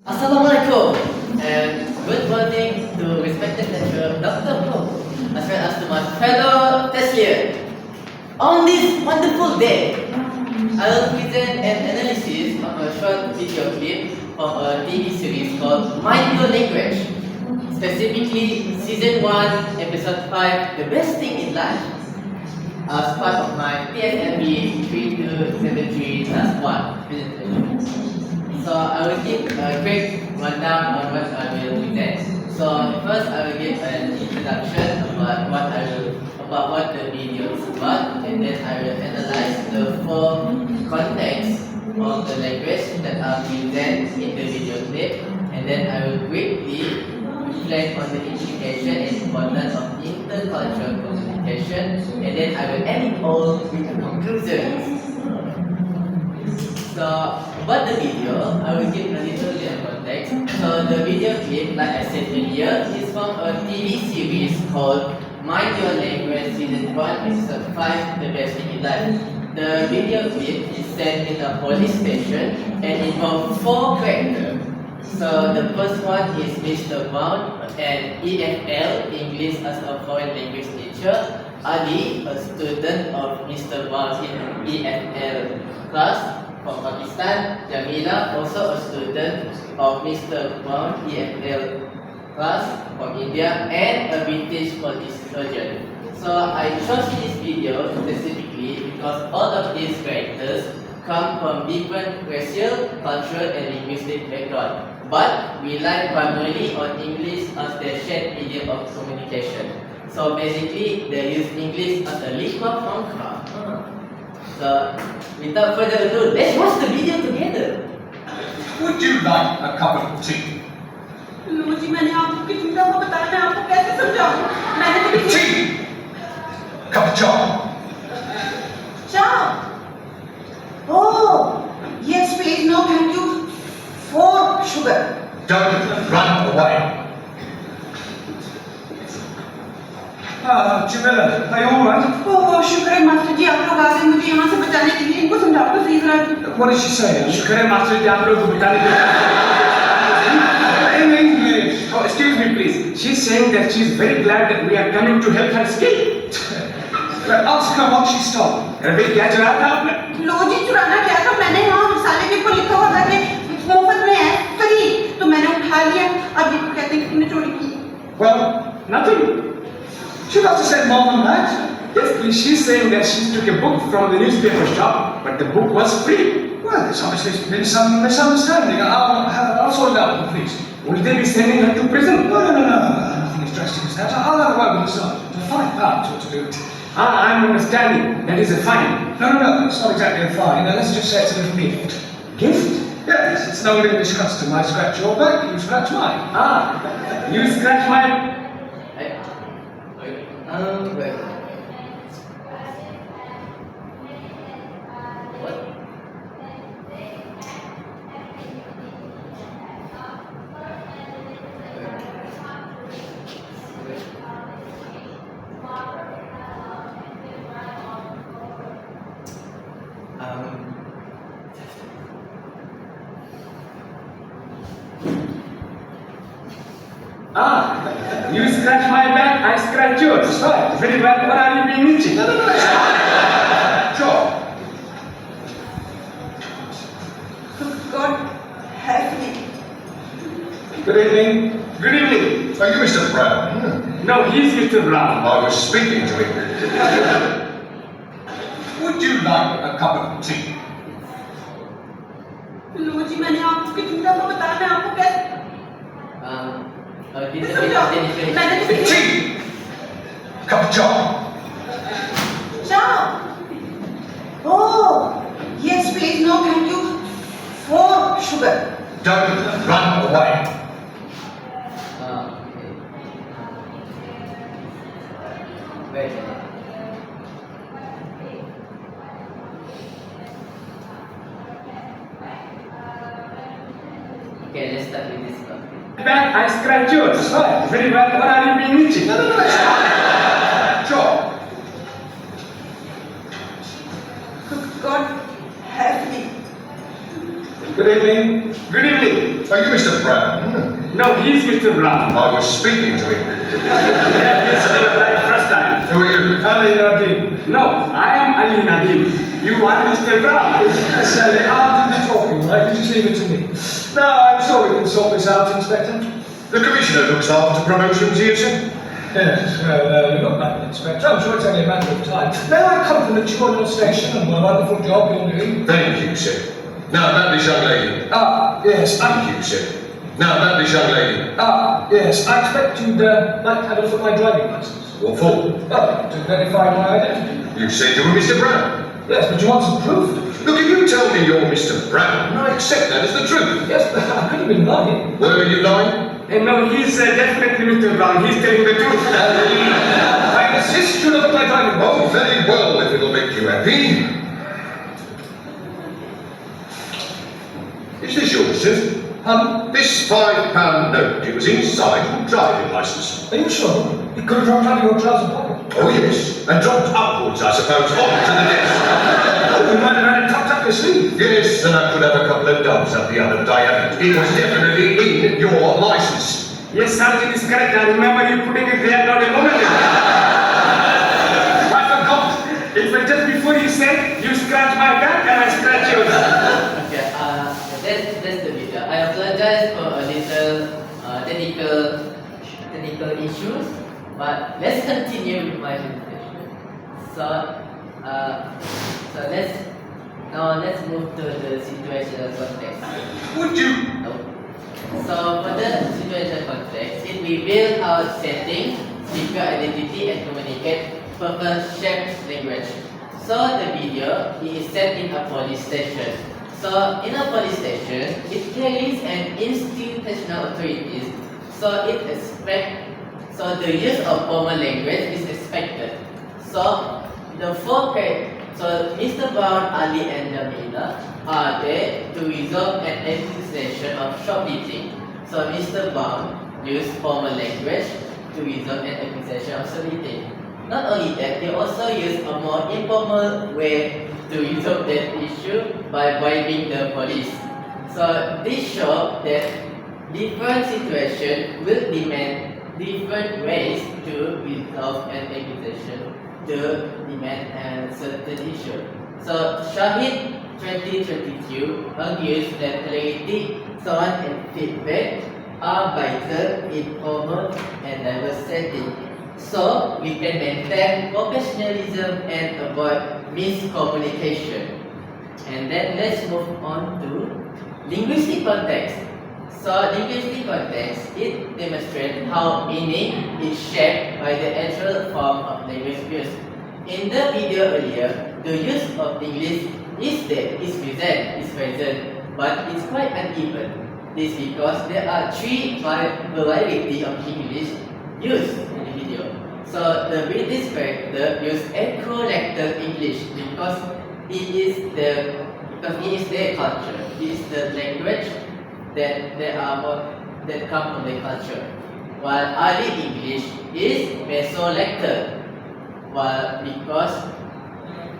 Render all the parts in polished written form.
Assalamualaikum and good morning to respected lecturer Dr. Pro as well as to my fellow TSLB. On this wonderful day, I will present an analysis of a short video clip from a TV series called Mind Your Language, specifically Season 1, Episode 5, The Best Thing in Life, as part of my TSLB3273 Task 1 presentation. So I will give a quick rundown on what I will present. So first I will give an introduction about what the video is about, and then I will analyze the four contexts of the language that are present in the video clip, and then I will briefly reflect on the implication and importance of intercultural communication, and then I will end it all with a conclusion. So, about the video, I will give a little bit of context. So, the video clip, like I said earlier, is from a TV series called Mind Your Language Season 1, Episode 5, The Best Thing in Life. The video clip is set in a police station and involves four characters. So, the first one is Mr. Brown, an EFL, English as a Foreign Language teacher. Ali, a student of Mr. Brown in EFL class from Pakistan. Jamila, also a student of Mr. Brown EFL class from India, and a British police surgeon. So I chose this video specifically because all of these characters come from different racial, cultural, and linguistic background, but rely primarily on English as their shared medium of communication. So basically, they use English as a lingua franca. So, without further ado, let's watch the video together. Would you like a cup of tea? लो जी मैंने आपको कितनी दफा बताया मैं आपको कैसे समझाऊं मैंने तो Tea! Cup of chai? चाह oh yes please no thank you for sugar Don't run away. Jamila, are you alright? oh शुक्र है मास्टर जी आप लोग आ गए मुझे यहाँ से बचाने के लिए इनको समझाओ तो सही तरह What did she say? शुक्र है मास्टर जी आप लोग को बता दें In English. Oh, excuse me please. She's saying that she's very glad that we are coming to help her escape. Ask her what she stole. अरे क्या चुरा था आपने? लो जी चुराना क्या था मैंने यहाँ रिसाले के ऊपर लिखा हुआ था कि मुफ्त में है फ्री तो मैंने उठा लिया अब ये कहते हैं कि तुमने चोरी की Well, Nothing. she must have said more than that. Yes, please. She's saying that she took a book from the newspaper shop, but the book was free. Well, there's obviously been some misunderstanding. I'll sort it out with the police. Will they be sending her to prison? No. Nothing as drastic as that. I'll have a word with the sergeant. £5 ought to do it. I'm understanding. That is a fine. No, it's not exactly a fine. Now, let's just say it's a little gift. Gift? Yes, it's an old English custom. I scratch your back, you scratch mine. You scratch my... Wait. What? You scratch my back, I scratch yours. Right. Very well, what are you being itchy? No, Sure. God help me Good evening. Good evening. Are you Mr. Brown? No, he's Mr. Brown. I was speaking to him. Would you like a cup of tea? लो जी मैंने आपको कितनी दफा बताया मैं आपको कैसे मैंने तो Tea! Cup of chai? चाह oh yes please no thank you for sugar Don't run away. Wait. Okay, let's start with this one. Back, I scratch yours. Right. Very well, what are you being itchy? Sure. God help me Good evening. Good evening. Are you Mr. Brown? No, he's Mr. Brown. I was speaking to him. Yeah, yes, you were right first time. Who are you? Ali Nadim. No, I am Ali Nadim. You are Mr. Brown. Yes, Ali, I'll do the talking, right? You just leave it to me. Now, I'm sure we can sort this out, Inspector. The Commissioner looks after promotions here, sir. Yes, well, you're not bad, Inspector. I'm sure it's only a matter of time. May I compliment you on your station and what a wonderful job you're doing? Thank you, sir. Now about this young lady. Ah, yes, Thank you, sir. Now about this young lady. yes, I expect you'd like to have a look at my driving license. What for? Oh, to verify my identity. You said you were Mr. Brown. Yes, but you want some proof. Look, if you tell me you're Mr. Brown, I accept that as the truth. Yes, but I could have been lying. Were you lying? No, he's definitely Mr. Brown. He's telling the truth. I insist you look at my driving Oh, license. very well, if it'll make you happy. Is this yours, sir? This £5 note, it was inside your driving licence. Are you sure? It could have dropped out of your trouser pocket. Oh, yes. And dropped upwards, I suppose, onto the desk. Oh, you might have had it tucked up your sleeve. Yes, and I could have a couple of doves up the other diameter. It was definitely in your licence. Yes, Sergeant is correct. I remember you putting it there not a moment ago. I forgot. It was just before you said you scratch my back and I scratch yours. Okay, that's the video. I apologize for a little technical issues, but let's continue with my presentation. So let's move to the situational context. Would you? No. So for the situational context, it reveals how setting, speaker identity, and communicate purpose-shaped language. So the video is set in a police station. So in a police station, it carries an institutional authorities. So the use of formal language is expected. So Mr. Brown, Ali, and Jamila are there to resolve an accusation of shoplifting. So Mr. Brown used formal language to resolve an accusation of shoplifting. Not only that, they also use a more informal way to resolve that issue by bribing the police. So this shows that different situations will demand different ways to resolve an accusation to demand a certain issue. So Shahid 2022 argues that clarity, tone, and feedback are vital in formal and diverse settings. So we can maintain professionalism and avoid miscommunication. And then let's move on to linguistic context. So linguistic context, it demonstrates how meaning is shaped by the actual form of language used. In the video earlier, the use of English is present, but it's quite uneven. This because there are three variety of English used in the video. So the British character use echo-lecture English because it is their culture. It is the language that come from their culture. While early English is meso-lecture, because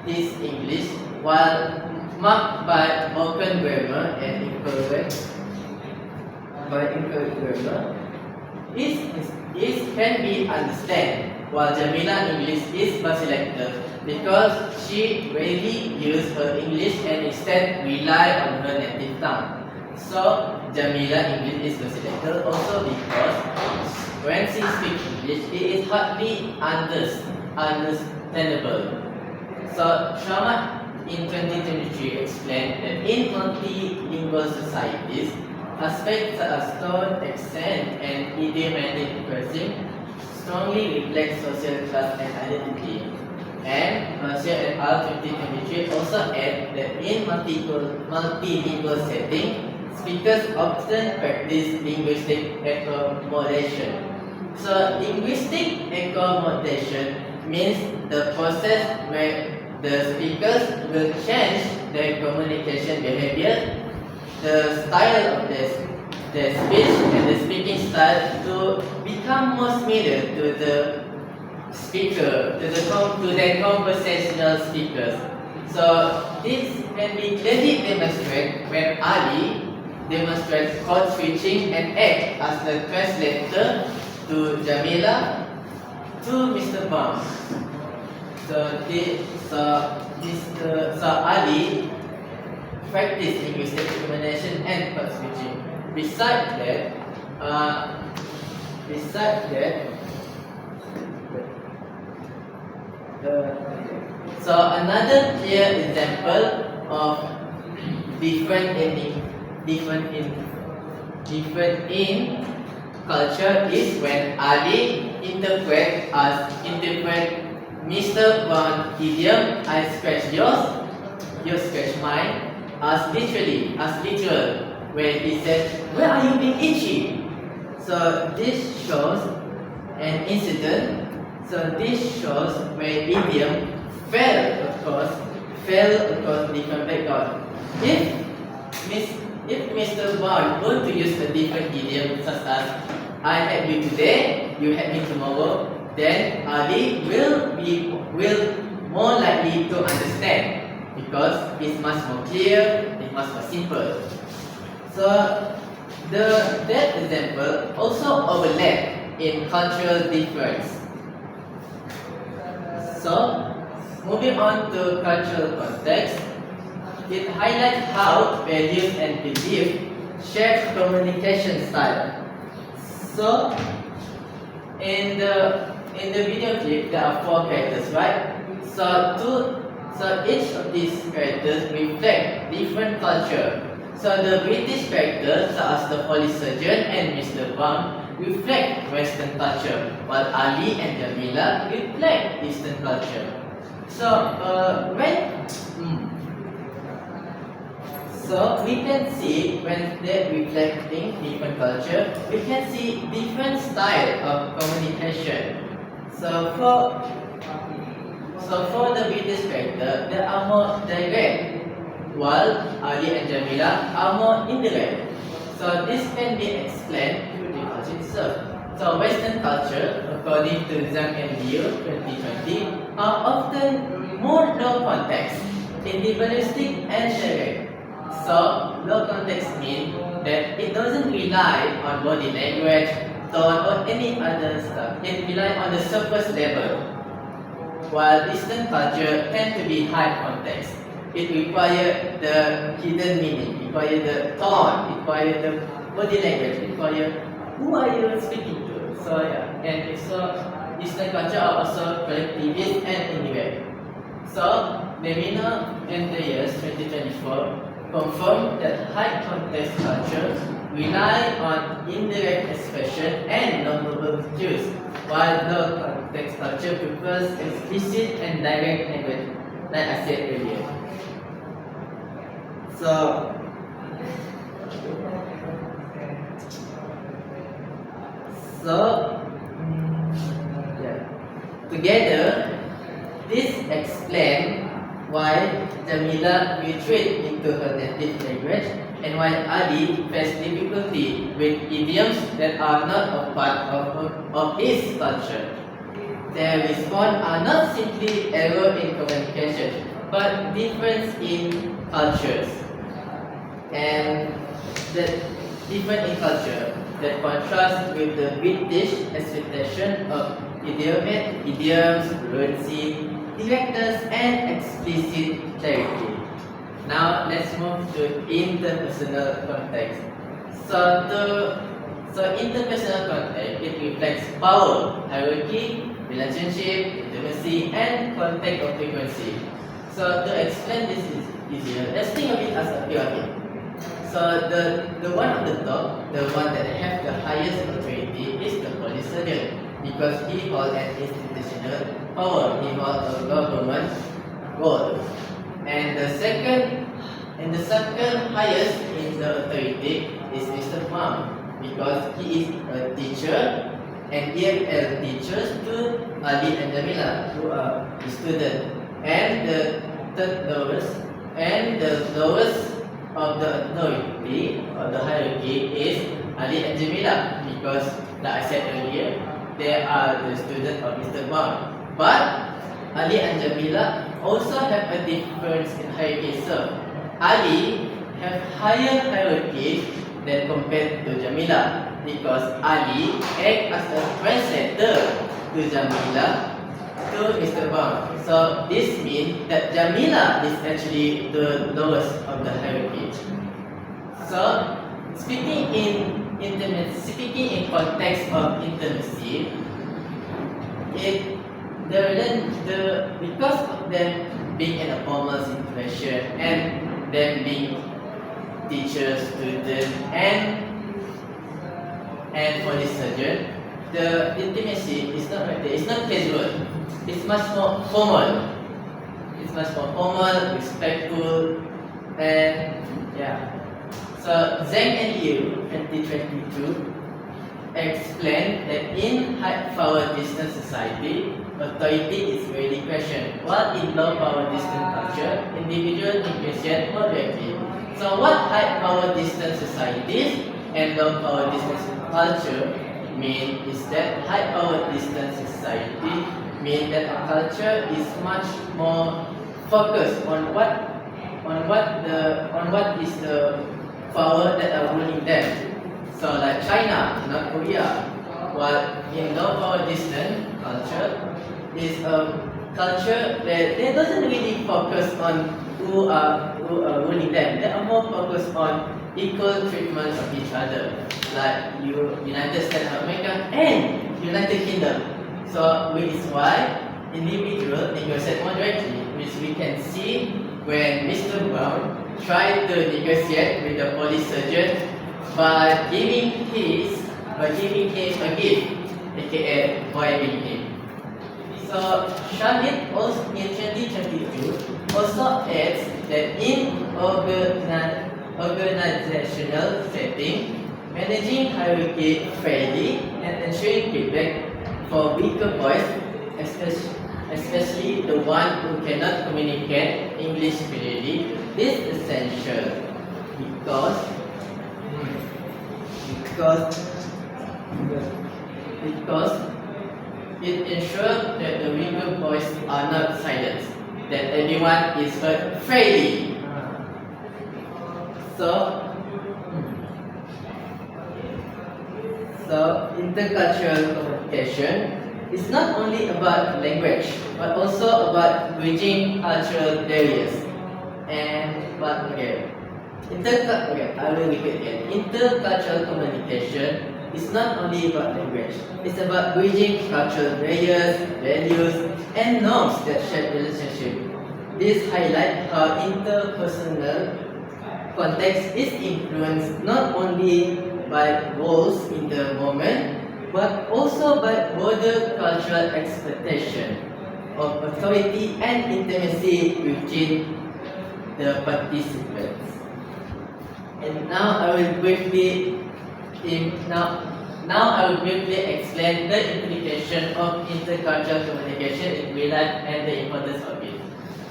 this English, while marked by broken grammar and incorrect grammar, can be understood. While Jamila English is basilector because she rarely uses her English and instead rely on her native tongue. So Jamila English is basilector also because when she speaks English, it is hardly understandable. So Sharma in 2023 explained that in multilingual societies, aspects such as tone, accent, and idiomatic phrasing strongly reflect social class and identity. And Marcia et al. 2023 also add that in multilingual setting, speakers often practice linguistic accommodation. So linguistic accommodation means the process where the speakers will change their communication behavior, the style of their speech and the speaking style to become more similar to the speaker, to their conversational speakers. So this can be clearly demonstrated when Ali demonstrate code switching and act as the translator to Jamila to Mr. Bang. So Ali practice linguistic discrimination and code switching. Besides that, so another clear example of different in culture is when Ali interpret Mr. Bond idiom "I scratch yours, you scratch mine" as literal, where he said, "Where are you being itchy?" So this shows an incident. So this shows where idiom fell across different background. If Mr. Bond were to use a different idiom such as "I had you today, you had me tomorrow," then Ali will more likely to understand because it's much more clear, it's much more simple. So that example also overlap in cultural difference. So moving on to cultural context, it highlights how values and beliefs shape communication style. So in the video clip, there are 4 characters, right? So each of these characters reflect different culture. So the British characters, such as the police surgeon and Mr. Bang, reflect Western culture, while Ali and Jamila reflect Eastern culture. So So we can see when they're reflecting different culture, we can see different style of communication. So for the British character, they are more direct, while Ali and Jamila are more indirect. So this can be explained through the culture itself. So Western culture, according to Zhang and Liu 2020, are often more low context, individualistic and direct. So low context means that it doesn't rely on body language, tone or any other stuff. It relies on the surface level. While Eastern culture tend to be high context. It requires the hidden meaning, requires the tone, requires the body language, requires who are you speaking to. So yeah, and so Eastern culture are also collectivist and indirect. So Lemina in the years 2024 confirmed that high context culture rely on indirect expression and non-verbal cues, while low context culture prefers explicit and direct language, like I said earlier. So together, this explains why Jamila retreat into her native language and why Ali faced difficulty with idioms that are not a part of his culture. Their response are not simply error in communication, but difference in cultures. And the different in culture that contrast with the British expectation of idioms, fluency, directness and explicit clarity. Now let's move to interpersonal context. So interpersonal context, it reflects power, hierarchy, relationship, intimacy and contact of frequency. So to explain this is easier, let's think of it as a pyramid. So the one on the top, the one that have the highest authority is the police surgeon, because he holds an institutional power, he holds a government role. And the second highest in the authority is Mr. Bang, because he is a teacher and EFL teachers to Ali and Jamila, who are the student. And the third lowest and the lowest of the authority or the hierarchy is Ali and Jamila, because like I said earlier, they are the student of Mr. Bang. But Ali and Jamila also have a difference in hierarchy. So Ali have higher hierarchy than compared to Jamila, because Ali acts as a translator to Jamila to Mr. Brown. So this means that Jamila is actually the lowest of the hierarchy. So speaking in context of intimacy, because of them being in a formal situation and them being teacher, student, and police surgeon, the intimacy is not right there. It's not casual. It's much more formal. It's much more formal, respectful, and yeah. So Zhang and Liu, 2022, explained that in high power distance society, authority is rarely questioned, while in low power distance culture, individuals negotiate more directly. So what high power distance societies and low power distance culture mean is that high power distance society mean that a culture is much more focused on what is the power that are ruling them. So like China, North Korea, while in low power distance culture is a culture that they doesn't really focus on who are ruling them. They are more focused on equal treatment of each other, like United States of America and United Kingdom. So which is why individuals negotiate more directly, which we can see when Mr. Brown tried to negotiate with the police surgeon by giving him a gift, aka bribing him. So Shahid also in 2022 also adds that in organizational setting, managing hierarchy fairly and ensuring feedback for weaker boys, especially the one who cannot communicate English clearly, is essential because it ensures that the weaker boys are not silenced, that everyone is heard fairly. So intercultural communication is not only about language, but also about bridging cultural barriers. I will repeat again. Intercultural communication is not only about language. It's about bridging cultural barriers, values, and norms that shape relationship. This highlights how interpersonal context is influenced not only by roles in the moment, but also by broader cultural expectation of authority and intimacy within the participants. And now I will briefly explain the implication of intercultural communication in real life and the importance of it.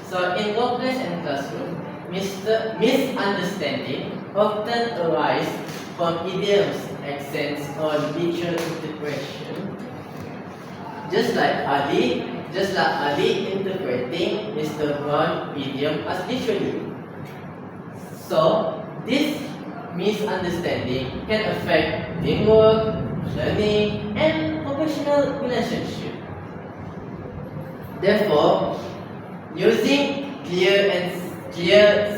So in workplace and classroom, misunderstanding often arise from idioms, accents, or literal interpretation. Just like Ali interpreting Mr. Brown's idiom as literally. So this misunderstanding can affect teamwork, learning, and professional relationship. Therefore, using clear,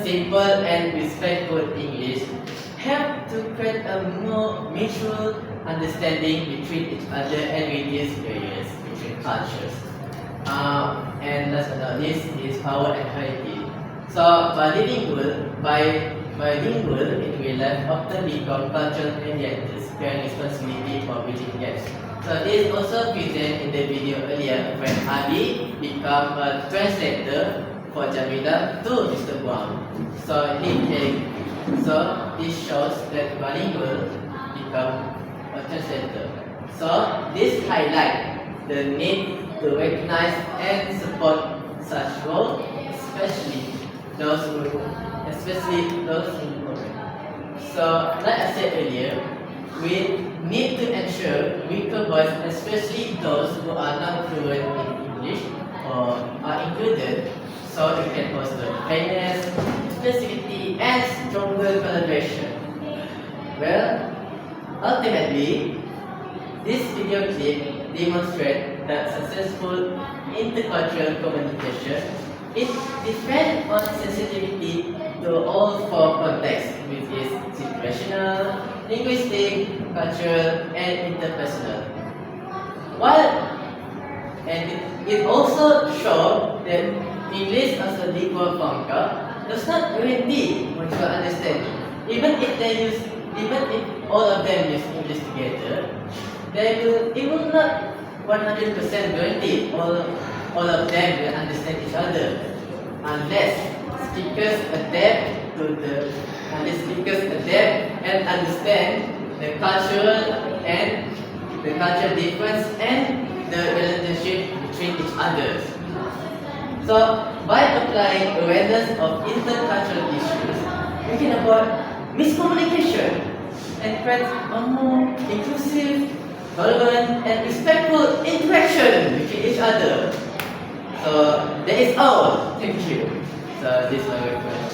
simple, and respectful English help to create a more mutual understanding between each other and reduce barriers between cultures. And last but not least is power and hierarchy. So bilingual in real life often become cultural mediators carrying responsibility for bridging gaps. So this also present in the video earlier when Ali become a translator for Jamila to Mr. Brown. So this shows that bilingual become a translator. So this highlight the need to recognize and support such role, especially those in program. So like I said earlier, we need to ensure weaker voice, especially those who are not fluent in English or are included, so we can foster fairness, inclusivity, and stronger collaboration. Well, ultimately, this video clip demonstrates that successful intercultural communication it depends on sensitivity to all four contexts, which is situational, linguistic, cultural, and interpersonal. It also shows that English as a lingua franca does not guarantee mutual understanding. Even if all of them use English together, it will not 100% guarantee all of them will understand each other unless speakers adapt and understand the cultural difference and the relationship between each other. So by applying awareness of intercultural issues, we can avoid miscommunication and create a more inclusive, tolerant, and respectful interaction between each other. So that is all. Thank you. So this is my question.